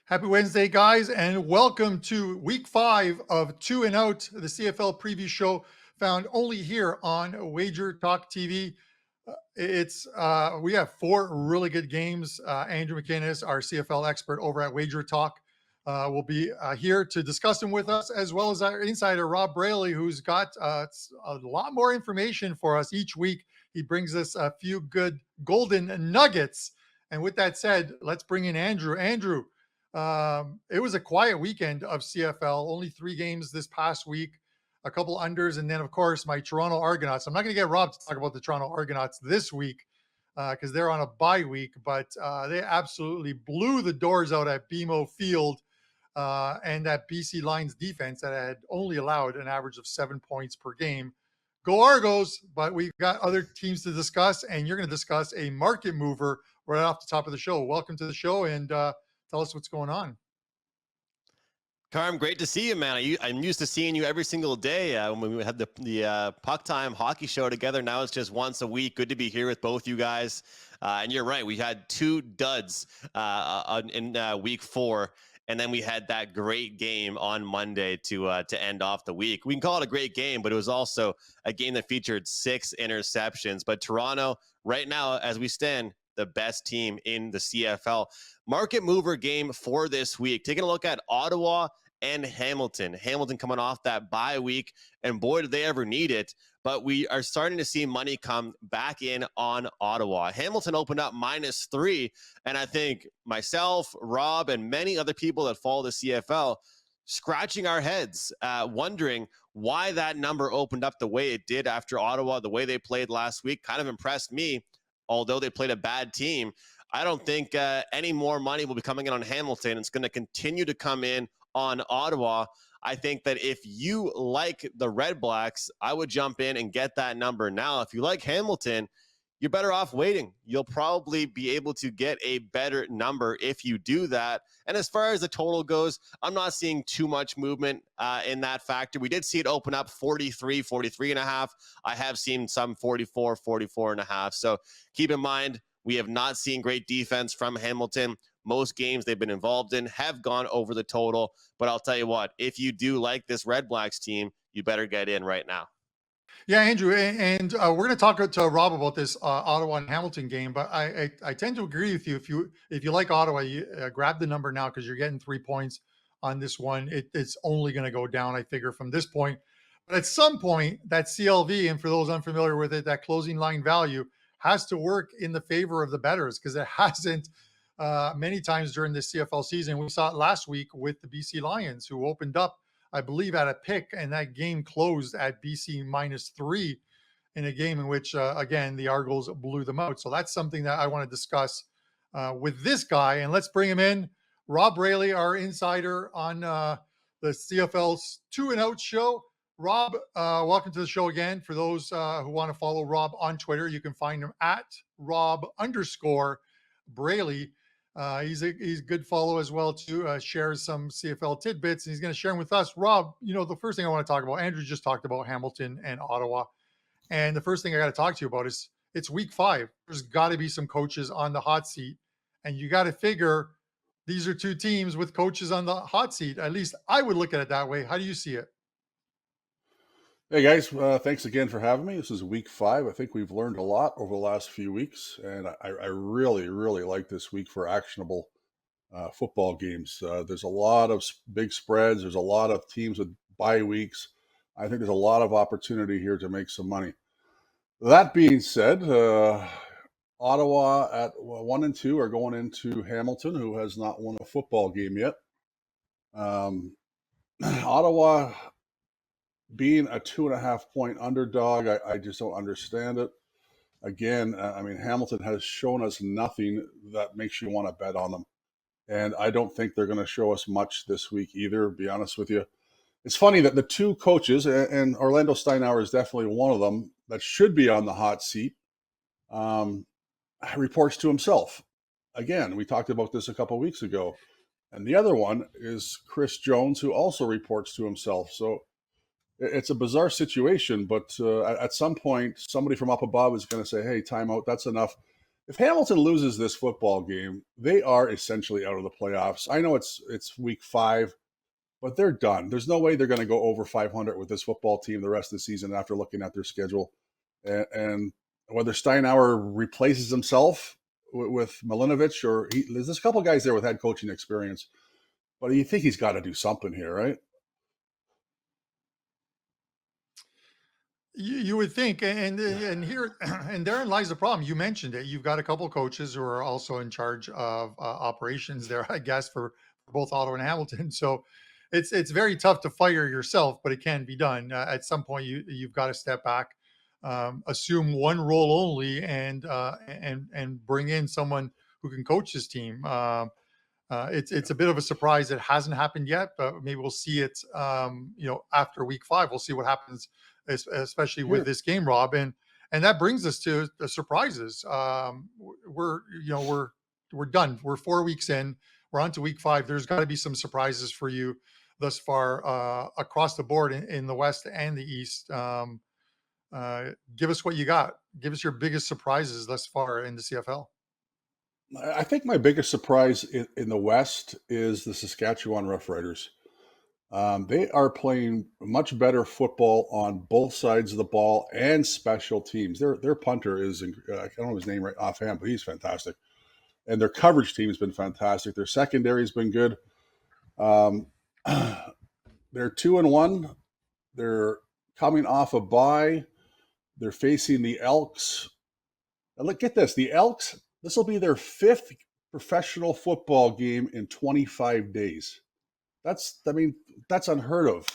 Happy Wednesday, guys, and welcome to week 5 of Two and Out, the CFL preview show found only here on WagerTalk TV. We have 4 really good games. Andrew McInnis, our CFL expert over at WagerTalk, will be here to discuss them with us, as well as our insider Rob Braley, who's got a lot more information for us each week. He brings us a few good golden nuggets. And with that said, let's bring in Andrew. Andrew, it was a quiet weekend of CFL, only 3 games this past week, a couple unders, and then, of course, my Toronto Argonauts. I'm not going to get Rob to talk about the Toronto Argonauts this week because they're on a bye week, but they absolutely blew the doors out at BMO Field and that BC Lions defense that had only allowed an average of 7 points per game. Go Argos, but we've got other teams to discuss, and you're going to discuss a market mover right off the top of the show. Welcome to the show, and tell us what's going on. Carm, great to see you, man. I'm used to seeing you every single day when we had the Puck Time hockey show together. Now it's just once a week. Good to be here with both you guys. And you're right. We had 2 duds in week 4. And then we had that great game on Monday to end off the week. We can call it a great game, but it was also a game that featured 6 interceptions. But Toronto, right now, as we stand, the best team in the CFL. Market mover game for this week. Taking a look at Ottawa and Hamilton. Hamilton coming off that bye week, and boy, did they ever need it. But we are starting to see money come back in on Ottawa. Hamilton opened up -3, and I think myself, Rob, and many other people that follow the CFL scratching our heads, wondering why that number opened up the way it did after Ottawa. The way they played last week kind of impressed me. Although they played a bad team, I don't think any more money will be coming in on Hamilton. It's going to continue to come in on Ottawa. I think that if you like the Redblacks, I would jump in and get that number now. If you like Hamilton, you're better off waiting. You'll probably be able to get a better number if you do that. And as far as the total goes, I'm not seeing too much movement in that factor. We did see it open up 43, 43.5. I have seen some 44, 44.5. So keep in mind, we have not seen great defense from Hamilton. Most games they've been involved in have gone over the total. But I'll tell you what, if you do like this Redblacks team, you better get in right now. Yeah, Andrew, and we're going to talk to Rob about this Ottawa and Hamilton game. But I tend to agree with you. If you like Ottawa, you grab the number now because you're getting 3 points on this one. It's only going to go down, I figure, from this point. But at some point, that CLV, and for those unfamiliar with it, that closing line value has to work in the favor of the bettors because it hasn't many times during this CFL season. We saw it last week with the BC Lions, who opened up, I believe, at a pick, and that game closed at BC -3 in a game in which, again, the Argos blew them out. So that's something that I want to discuss with this guy. And let's bring him in. Rob Braley, our insider on the CFL's Two and Out show. Rob, welcome to the show again. For those who want to follow Rob on Twitter, you can find him at Rob_Braley. He's a good follow as well too. Shares some CFL tidbits, and he's going to share them with us. Rob, the first thing I want to talk about, Andrew just talked about Hamilton and Ottawa, and the first thing I got to talk to you about is it's week 5. There's got to be some coaches on the hot seat, and you got to figure these are 2 teams with coaches on the hot seat. At least I would look at it that way. How do you see it? Hey guys, thanks again for having me. This is week 5. I think we've learned a lot over the last few weeks, and I really, really like this week for actionable football games. There's a lot of big spreads. There's a lot of teams with bye weeks. I think there's a lot of opportunity here to make some money. That being said, Ottawa at 1 and 2 are going into Hamilton, who has not won a football game yet. Ottawa being a 2.5 point underdog, I just don't understand it. Again, Hamilton has shown us nothing that makes you want to bet on them. And I don't think they're going to show us much this week either, to be honest with you. It's funny that the 2 coaches, and Orlando Steinauer is definitely one of them, that should be on the hot seat, reports to himself. Again, we talked about this a couple of weeks ago. And the other one is Chris Jones, who also reports to himself. So it's a bizarre situation, but at some point, somebody from up above is going to say, hey, time out, that's enough. if Hamilton loses this football game, they are essentially out of the playoffs. I know it's week 5, but they're done. There's no way they're going to go over 500 with this football team the rest of the season after looking at their schedule. And whether Steinauer replaces himself with Milinovich, or there's a couple guys there with head coaching experience, but you think he's got to do something here, right? You would think, and here and therein lies the problem. You mentioned it. You've got a couple coaches who are also in charge of operations there, I guess, for both Ottawa and Hamilton. So it's very tough to fire yourself, but it can be done. At some point, you've got to step back, assume one role only, and bring in someone who can coach his team. It's a bit of a surprise. It hasn't happened yet, but maybe we'll see it. After week 5, we'll see what happens, especially with Here, this game, Rob. And that brings us to the surprises. We're done. We're 4 weeks in. We're on to week 5. There's got to be some surprises for you thus far across the board in the West and the East. Give us what you got. Give us your biggest surprises thus far in the CFL. I think my biggest surprise in the West is the Saskatchewan Roughriders. They are playing much better football on both sides of the ball and special teams. Their punter is, I don't know his name right offhand, but he's fantastic. And their coverage team has been fantastic. Their secondary has been good. Um, they're 2-1. They're coming off a bye. They're facing the Elks. And look, get this, the Elks, this will be their 5th professional football game in 25 days. That's unheard of.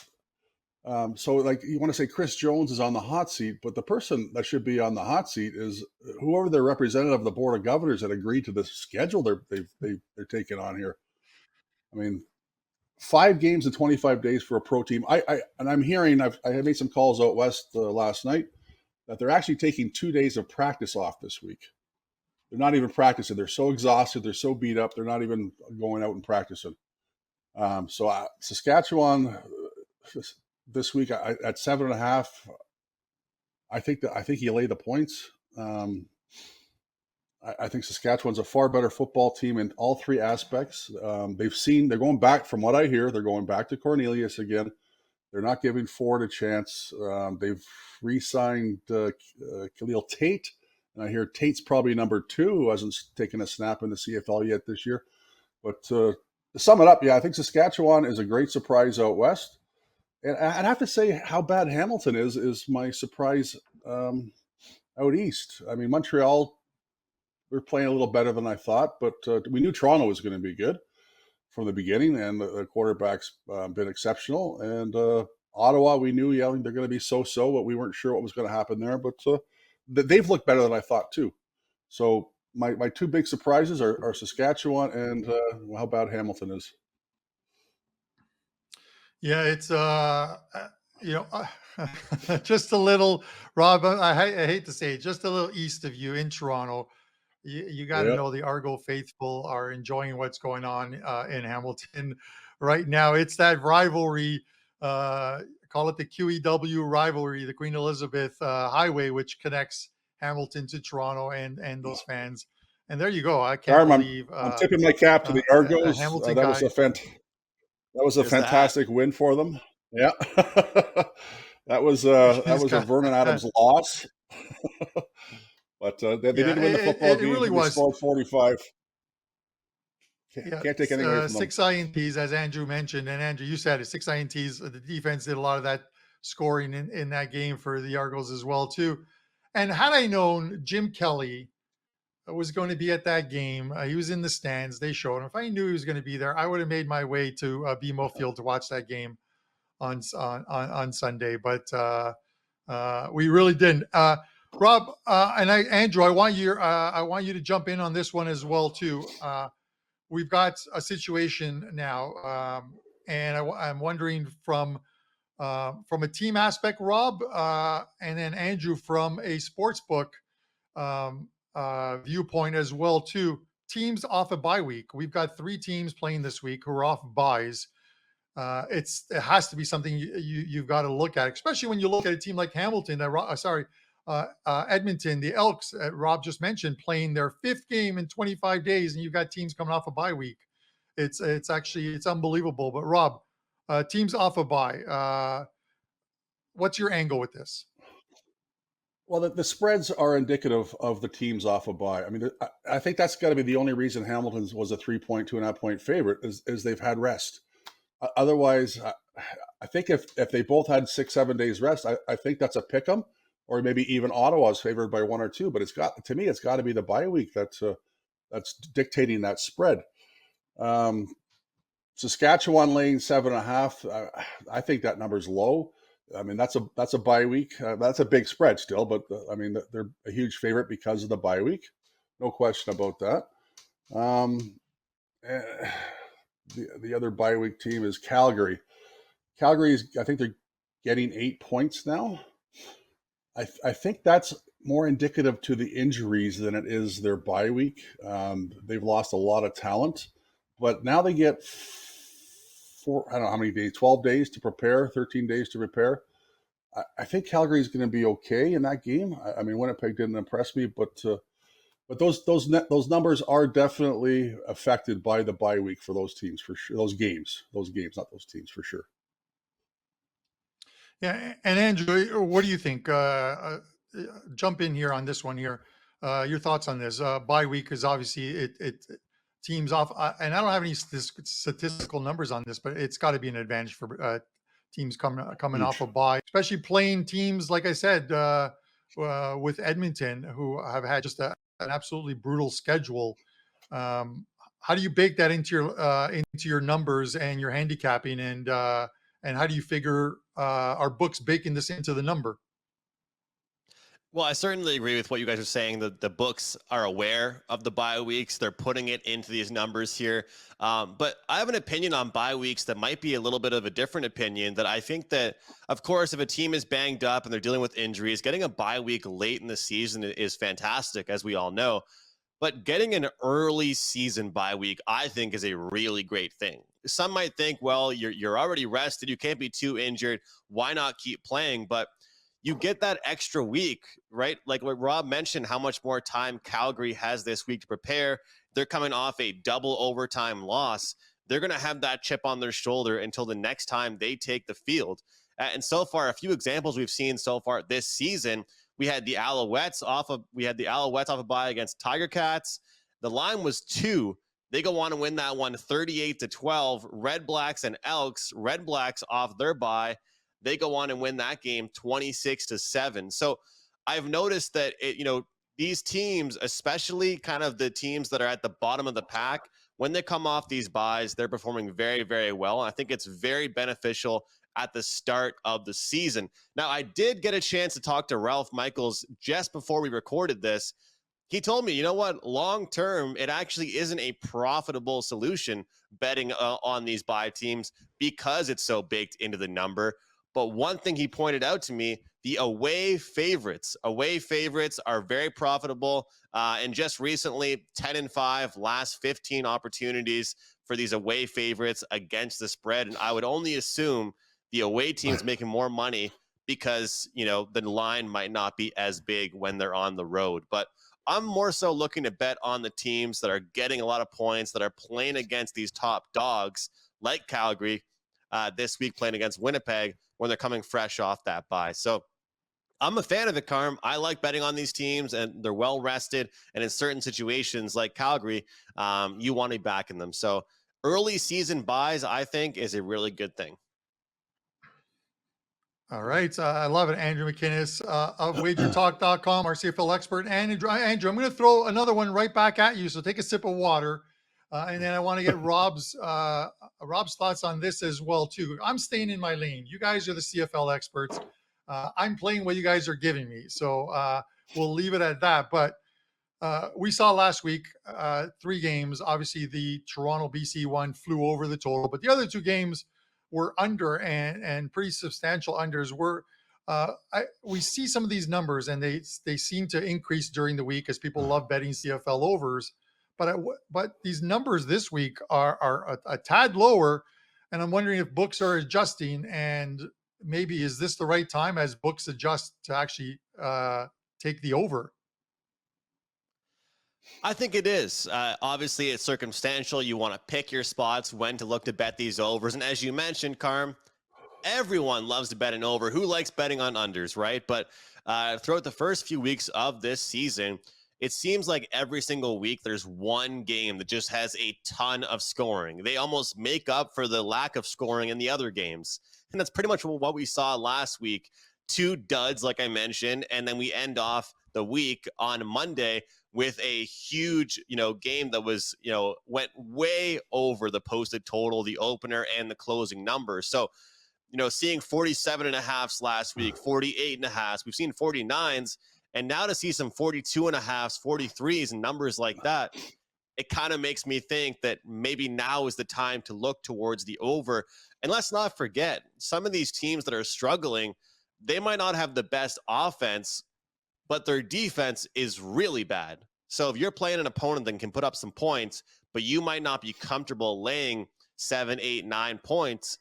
So, like, you want to say Chris Jones is on the hot seat, but the person that should be on the hot seat is whoever their representative of the Board of Governors that agreed to the schedule they're taking on here. I mean, 5 games in 25 days for a pro team. I'm hearing, I made some calls out west last night, that they're actually taking 2 days of practice off this week. They're not even practicing. They're so exhausted. They're so beat up. They're not even going out and practicing. Saskatchewan this week at 7.5. I think you lay the points. I think Saskatchewan's a far better football team in all 3 aspects. They're going back, from what I hear, they're going back to Cornelius again. They're not giving Ford a chance. They've re-signed Khalil Tate. And I hear Tate's probably number 2, who hasn't taken a snap in the CFL yet this year. But to sum it up, yeah, I think Saskatchewan is a great surprise out west. And I'd have to say how bad Hamilton is my surprise out east. I mean, Montreal, we're playing a little better than I thought, but we knew Toronto was going to be good from the beginning, and the quarterback's been exceptional. And Ottawa, we knew, they're going to be so-so, but we weren't sure what was going to happen there. But they've looked better than I thought, too. So my 2 big surprises are Saskatchewan and how bad Hamilton is. Yeah, it's just a little, Rob. I hate to say it, just a little east of you in Toronto. You got to Yeah. know the Argo faithful are enjoying what's going on in Hamilton right now. It's that rivalry. Call it the QEW rivalry, the Queen Elizabeth Highway, which connects Hamilton to Toronto and those fans. And there you go. I can't Carm, believe I'm tipping my cap to the a Argos. Hamilton That was guy. a There's that. fantastic win for them. Yeah. that was He's a got, Vernon Adams loss. But they yeah, did win the football it really game. They was. scored 45. Yeah, Can't take anything away from them. 6 INTs, as Andrew mentioned, and Andrew, you said it. 6 INTs. The defense did a lot of that scoring in that game for the Argos as well too. And had I known Jim Kelly was going to be at that game, he was in the stands. They showed him. If I knew he was going to be there, I would have made my way to BMO Field to watch that game on Sunday. But we really didn't. Rob Andrew, I want you to jump in on this one as well too. We've got a situation now, and I'm wondering from a team aspect, Rob, and then Andrew from a sports book viewpoint as well too. Teams off a bye week. We've got 3 teams playing this week who are off buys. It has to be something you've got to look at, especially when you look at a team like Hamilton. Edmonton, the Elks, Rob just mentioned, playing their 5th game in 25 days, and you've got teams coming off a bye week. It's actually it's unbelievable. But Rob, teams off a bye. What's your angle with this? Well, the spreads are indicative of the teams off a bye. I mean, I think that's got to be the only reason Hamilton's was a 3-point, 2.5-point favorite is they've had rest. Otherwise, I think if they both had 6-7 days rest, I think that's a pick 'em, or maybe even Ottawa's favored by 1 or 2. But to me, it's got to be the bye week that's dictating that spread. Saskatchewan laying 7.5. I think that number's low. I mean, that's a bye week. That's a big spread still, but I mean, they're a huge favorite because of the bye week. No question about that. The other bye week team is Calgary. I think they're getting 8 points now. I think that's more indicative to the injuries than it is their bye week. They've lost a lot of talent, but now they get I don't know how many days, 12 days to prepare, 13 days to prepare. I think Calgary is going to be okay in that game. I mean, Winnipeg didn't impress me, but those numbers are definitely affected by the bye week for those teams for sure. Those games, not those teams for sure. Yeah, and Andrew, what do you think? Jump in here on this one here. Your thoughts on this? Bye week is obviously it teams off, and I don't have any statistical numbers on this, but it's got to be an advantage for teams coming off a bye, especially playing teams like I said with Edmonton, who have had just an absolutely brutal schedule. How do you bake that into your numbers and your handicapping, and how do you figure our books baking this into the number? Well, I certainly agree with what you guys are saying. The books are aware of the bye weeks. They're putting it into these numbers here. But I have an opinion on bye weeks that might be a little bit of a different opinion, that I think that, of course, if a team is banged up and they're dealing with injuries, getting a bye week late in the season is fantastic, as we all know. But getting an early season bye week, I think, is a really great thing. Some might think, well, you're already rested. You can't be too injured. Why not keep playing? But you get that extra week, right? Like what Rob mentioned, how much more time Calgary has this week to prepare. They're coming off a double overtime loss. They're going to have that chip on their shoulder until the next time they take the field. And so far, a few examples we've seen so far this season, we had the Alouettes off a bye against Tiger Cats. The line was 2. They go on to win that one 38-12. Redblacks and Elks, Redblacks off their bye. They go on and win that game 26-7. So I've noticed that these teams, especially kind of the teams that are at the bottom of the pack, when they come off these buys, they're performing very, very well. And I think it's very beneficial at the start of the season. Now, I did get a chance to talk to Ralph Michaels just before we recorded this. He told me, you know what, long term, it actually isn't a profitable solution betting on these buy teams because it's so baked into the number. But one thing he pointed out to me, the away favorites are very profitable. And just recently, 10-5, last 15 opportunities for these away favorites against the spread. And I would only assume the away team's making more money because, the line might not be as big when they're on the road. But I'm more so looking to bet on the teams that are getting a lot of points, that are playing against these top dogs like Calgary this week, playing against Winnipeg when they're coming fresh off that bye. So I'm a fan of it, Carm. I like betting on these teams, and they're well rested. And in certain situations like Calgary, you want to be backing them. So early season buys, I think, is a really good thing. All right. I love it. Andrew McInnis of WagerTalk.com, our CFL expert. Andrew, I'm going to throw another one right back at you. So take a sip of water. And then I want to get Rob's thoughts on this as well, too. I'm staying in my lane. You guys are the CFL experts. I'm playing what you guys are giving me. So we'll leave it at that. But we saw last week 3 games. Obviously, the Toronto BC one flew over the total. But the other 2 games were under and pretty substantial unders. We see some of these numbers, and they seem to increase during the week as people love betting CFL overs. But these numbers this week are a tad lower, and I'm wondering if books are adjusting, and maybe is this the right time as books adjust to actually take the over? I think it is. Obviously, it's circumstantial. You want to pick your spots when to look to bet these overs. And as you mentioned, Carm, everyone loves to bet an over. Who likes betting on unders, right? But throughout the first few weeks of this season, it seems like every single week there's one game that just has a ton of scoring. They almost make up for the lack of scoring in the other games. And that's pretty much what we saw last week. 2 duds, like I mentioned, and then we end off the week on Monday with a huge, game that was, went way over the posted total, the opener and the closing numbers. So, seeing 47.5s last week, 48.5s, we've seen 49s, and now to see some 42.5s, 43s, and numbers like that, it kind of makes me think that maybe now is the time to look towards the over. And let's not forget, some of these teams that are struggling, they might not have the best offense, but their defense is really bad. So if you're playing an opponent that can put up some points, but you might not be comfortable laying 7, 8, 9 points,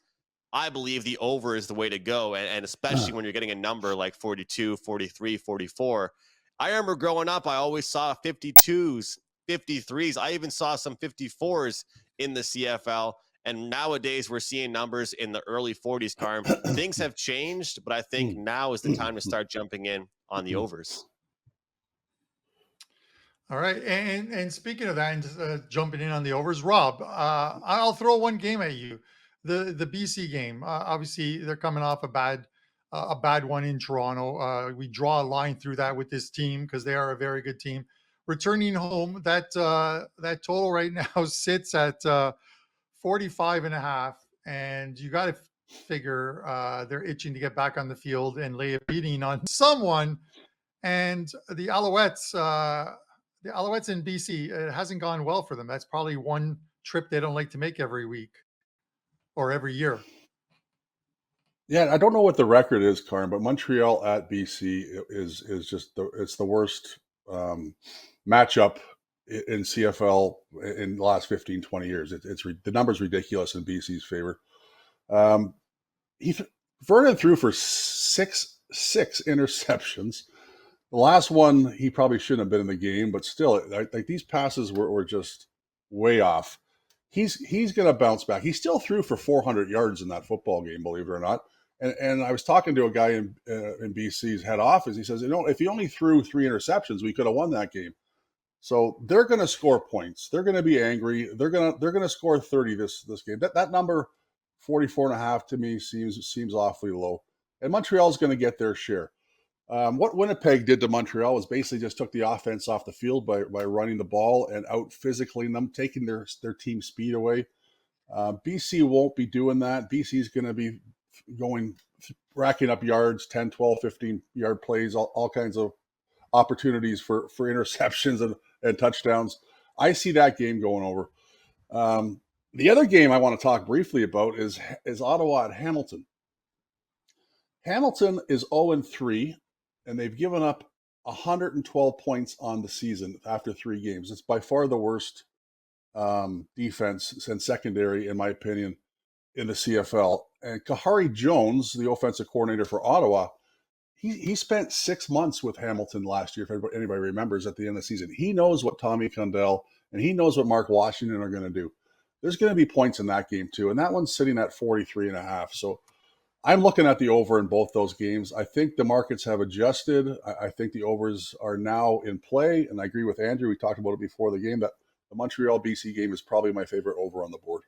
I believe the over is the way to go. And especially when you're getting a number like 42, 43, 44. I remember growing up, I always saw 52s, 53s. I even saw some 54s in the CFL. And nowadays we're seeing numbers in the early 40s, Carm. Things have changed, but I think now is the time to start jumping in on the overs. All right, and speaking of that, and just, jumping in on the overs, Rob, I'll throw one game at you, the BC game. Obviously, they're coming off a bad one in Toronto. We draw a line through that with this team because they are a very good team. Returning home, that total right now sits at 45.5, and you got to figure they're itching to get back on the field and lay a beating on someone. And the Alouettes in BC, it hasn't gone well for them. That's probably one trip they don't like to make every week or every year. Yeah, I don't know what the record is, Carm, but Montreal at BC is just it's the worst matchup in CFL in the last 15, 20 years. The number's ridiculous in BC's favor. Vernon threw for six interceptions. The last one, he probably shouldn't have been in the game, but still, like these passes were just way off. He's going to bounce back. He still threw for 400 yards in that football game, believe it or not. And I was talking to a guy in BC's head office. He says, if he only threw 3 interceptions, we could have won that game. So they're going to score points. They're going to be angry. They're going to score 30 this game. That number 44.5 to me seems awfully low. And Montreal's going to get their share. What Winnipeg did to Montreal was basically just took the offense off the field by running the ball and out physicaling them, taking their team speed away. BC won't be doing that. BC's going to be racking up yards, 10, 12, 15-yard plays, all kinds of opportunities for interceptions and touchdowns. I see that game going over. The other game I want to talk briefly about is Ottawa at Hamilton. Hamilton is 0-3, and they've given up 112 points on the season after 3 games. It's by far the worst defense and secondary, in my opinion, in the CFL. And Kahari Jones, the offensive coordinator for Ottawa, he spent 6 months with Hamilton last year, if anybody remembers, at the end of the season. He knows what Tommy Condell and he knows what Mark Washington are going to do. There's going to be points in that game too, and that one's sitting at 43.5. So I'm looking at the over in both those games. I think the markets have adjusted. I think the overs are now in play, and I agree with Andrew. We talked about it before the game that the Montreal-BC game is probably my favorite over on the board.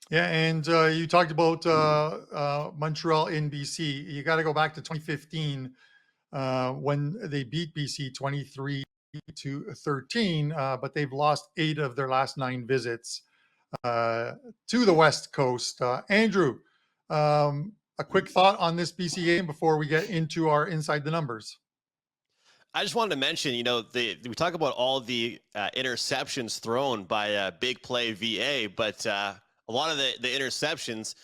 Yeah, and you talked about Montreal in BC. You got to go back to 2015 when they beat BC 23-13, but they've lost 8 of their last 9 visits to the West Coast. Andrew, a quick thought on this BC game before we get into our Inside the Numbers. I just wanted to mention, we talk about all the interceptions thrown by Big Play VA, but a lot of the interceptions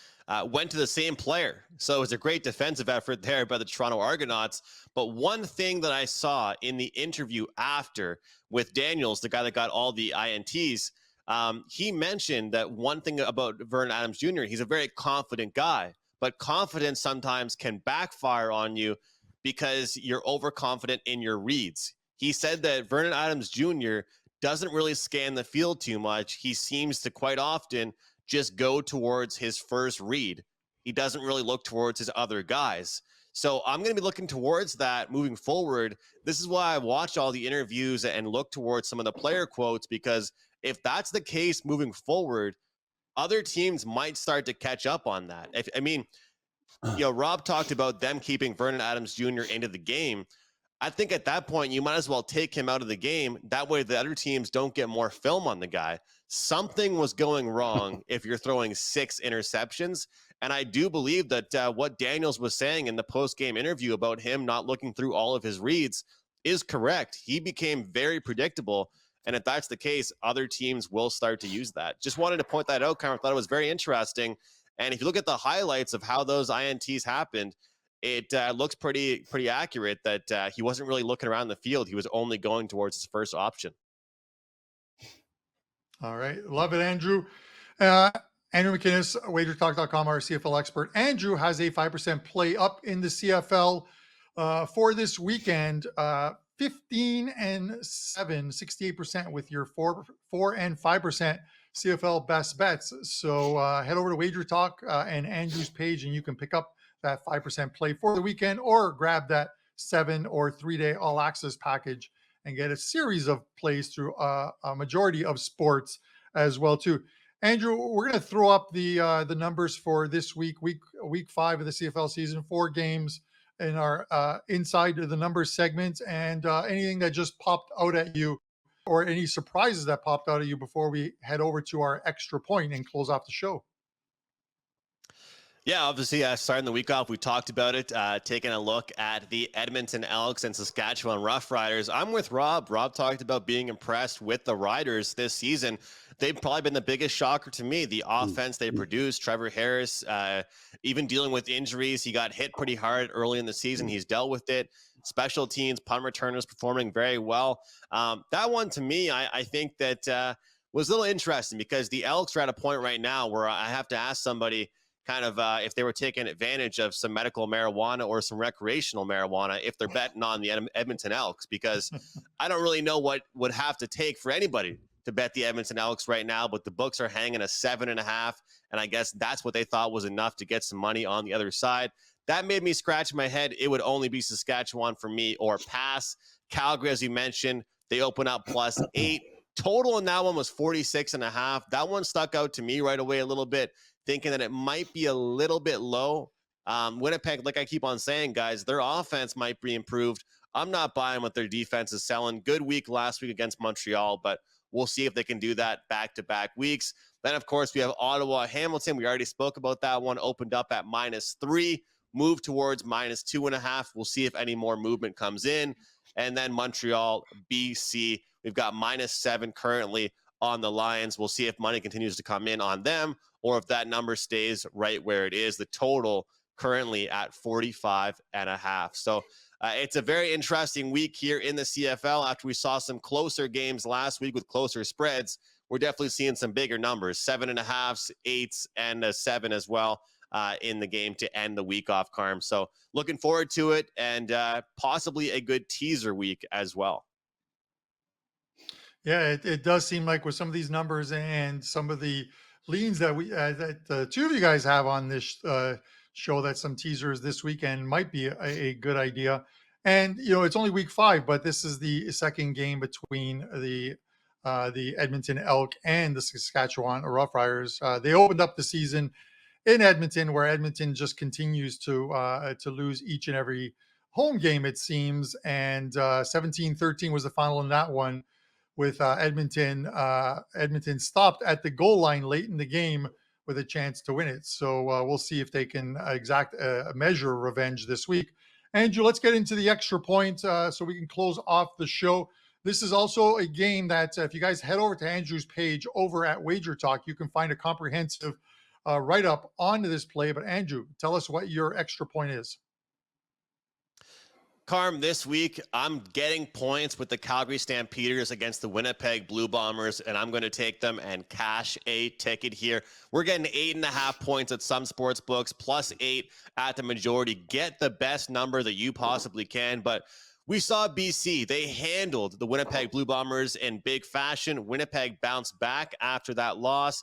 went to the same player. So it was a great defensive effort there by the Toronto Argonauts. But one thing that I saw in the interview after with Daniels, the guy that got all the INTs, he mentioned that one thing about Vernon Adams Jr., he's a very confident guy, but confidence sometimes can backfire on you because you're overconfident in your reads. He said that Vernon Adams Jr. doesn't really scan the field too much. He seems to quite often just go towards his first read. He doesn't really look towards his other guys. So I'm going to be looking towards that moving forward. This is why I watch all the interviews and look towards some of the player quotes, because if that's the case moving forward, other teams might start to catch up on that. Rob talked about them keeping Vernon Adams Jr. into the game. I think at that point, you might as well take him out of the game. That way the other teams don't get more film on the guy. Something was going wrong if you're throwing 6 interceptions. And I do believe that what Daniels was saying in the post-game interview about him not looking through all of his reads is correct. He became very predictable. And if that's the case, other teams will start to use that. Just wanted to point that out, Carmine. I thought it was very interesting. And if you look at the highlights of how those INTs happened, it looks pretty accurate that he wasn't really looking around the field. He was only going towards his first option. All right. Love it, Andrew. Andrew McInnis, WagerTalk.com, our CFL expert. Andrew has a 5% play up in the CFL for this weekend. 15-7, 68% with your 4 and 5% CFL best bets. So head over to WagerTalk and Andrew's page, and you can pick up that 5% play for the weekend, or grab that 7 or 3-day all access package and get a series of plays through a majority of sports as well too. Andrew, we're going to throw up the numbers for this week 5 of the CFL season, 4 games in our inside the numbers segment, and anything that just popped out at you, or any surprises that popped out at you before we head over to our extra point and close off the show. Yeah, obviously, starting the week off, we talked about it, taking a look at the Edmonton Elks and Saskatchewan Roughriders. I'm with Rob. Rob talked about being impressed with the Riders this season. They've probably been the biggest shocker to me. The offense they produced, Trevor Harris, even dealing with injuries. He got hit pretty hard early in the season. He's dealt with it. Special teams, punt returners performing very well. That one, to me, I think that was a little interesting, because the Elks are at a point right now where I have to ask somebody, kind of if they were taking advantage of some medical marijuana or some recreational marijuana, if they're betting on the Edmonton Elks, because I don't really know what would have to take for anybody to bet the Edmonton Elks right now, but the books are hanging a 7.5, and I guess that's what they thought was enough to get some money on the other side. That made me scratch my head. It would only be Saskatchewan for me, or pass. Calgary, as you mentioned, they open up +8. Total in that one was 46.5. That one stuck out to me right away a little bit, thinking that it might be a little bit low. Winnipeg, like I keep on saying, guys, their offense might be improved. I'm not buying what their defense is selling. Good week last week against Montreal, but we'll see if they can do that back-to-back weeks. Then, of course, we have Ottawa, Hamilton. We already spoke about that one. Opened up at -3, moved towards -2.5. We'll see if any more movement comes in. And then Montreal, BC. We've got -7 currently on the Lions. We'll see if money continues to come in on them, or if that number stays right where it is. The total currently at 45.5. So it's a very interesting week here in the CFL. After we saw some closer games last week with closer spreads, we're definitely seeing some bigger numbers, 7.5s, 8s, and a 7 as well in the game to end the week off, Carm. So looking forward to it, and possibly a good teaser week as well. Yeah, it does seem like with some of these numbers and some of the leans that that the two of you guys have on this show, that some teasers this weekend might be a good idea. And it's only week 5, but this is the second game between the Edmonton Elk and the Saskatchewan Roughriders. They opened up the season in Edmonton, where Edmonton just continues to lose each and every home game, it seems. And 17-13 was the final in that one, with Edmonton stopped at the goal line late in the game with a chance to win it. So we'll see if they can exact a measure of revenge this week. Andrew, let's get into the extra point so we can close off the show. This is also a game that if you guys head over to Andrew's page over at WagerTalk, you can find a comprehensive write-up on this play. But Andrew, tell us what your extra point is. Carm, this week, I'm getting points with the Calgary Stampeders against the Winnipeg Blue Bombers, and I'm going to take them and cash a ticket here. We're getting 8.5 points at some sports books, +8 at the majority. Get the best number that you possibly can, but we saw BC. They handled the Winnipeg Blue Bombers in big fashion. Winnipeg bounced back after that loss,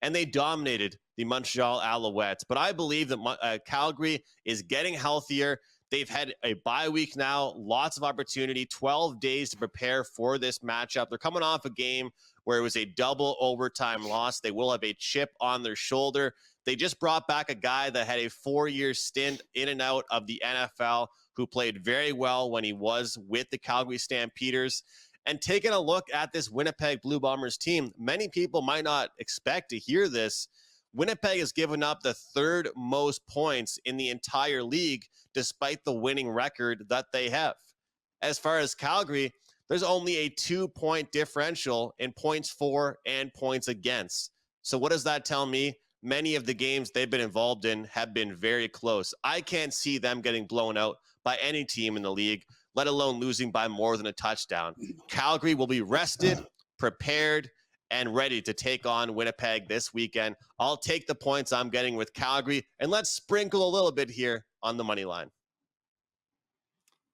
and they dominated the Montreal Alouettes. But I believe that Calgary is getting healthier. They've had a bye week now, lots of opportunity, 12 days to prepare for this matchup. They're coming off a game where it was a double overtime loss. They will have a chip on their shoulder. They just brought back a guy that had a 4-year stint in and out of the NFL, who played very well when he was with the Calgary Stampeders. And taking a look at this Winnipeg Blue Bombers team, many people might not expect to hear this. Winnipeg has given up the 3rd most points in the entire league, despite the winning record that they have. As far as Calgary, there's only a 2-point differential in points for and points against. So what does that tell me? Many of the games they've been involved in have been very close. I can't see them getting blown out by any team in the league, let alone losing by more than a touchdown. Calgary will be rested, prepared, and ready to take on Winnipeg this weekend. I'll take the points I'm getting with Calgary, and let's sprinkle a little bit here on the money line.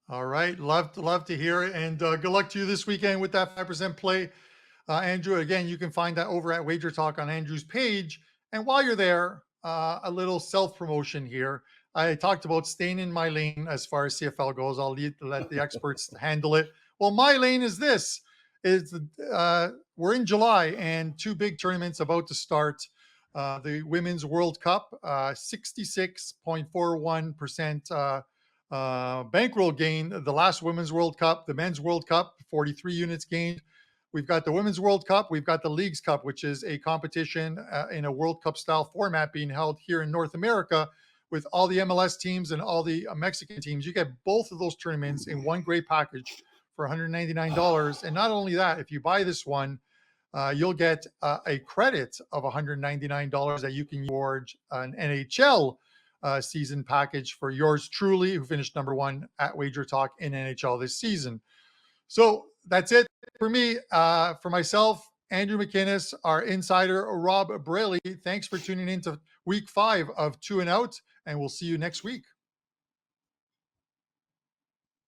All right. Love to hear it. And good luck to you this weekend with that 5% play. Andrew, again, you can find that over at WagerTalk on Andrew's page. And while you're there, a little self-promotion here. I talked about staying in my lane as far as CFL goes. I'll let the experts handle it. Well, my lane is this. We're in July, and 2 big tournaments about to start. The Women's World Cup, 66.41% bankroll gain. The last Women's World Cup, the Men's World Cup, 43 units gained. We've got the Women's World Cup. We've got the Leagues Cup, which is a competition in a World Cup style format being held here in North America with all the MLS teams and all the Mexican teams. You get both of those tournaments in one great package for $199. And not only that, if you buy this one, you'll get a credit of $199 that you can use towards an NHL season package for yours truly, who finished #1 at WagerTalk in NHL this season. So that's it for me. For myself, Andrew McInnis, our insider, Rob Braley, thanks for tuning in to week 5 of 2 and Out, and we'll see you next week.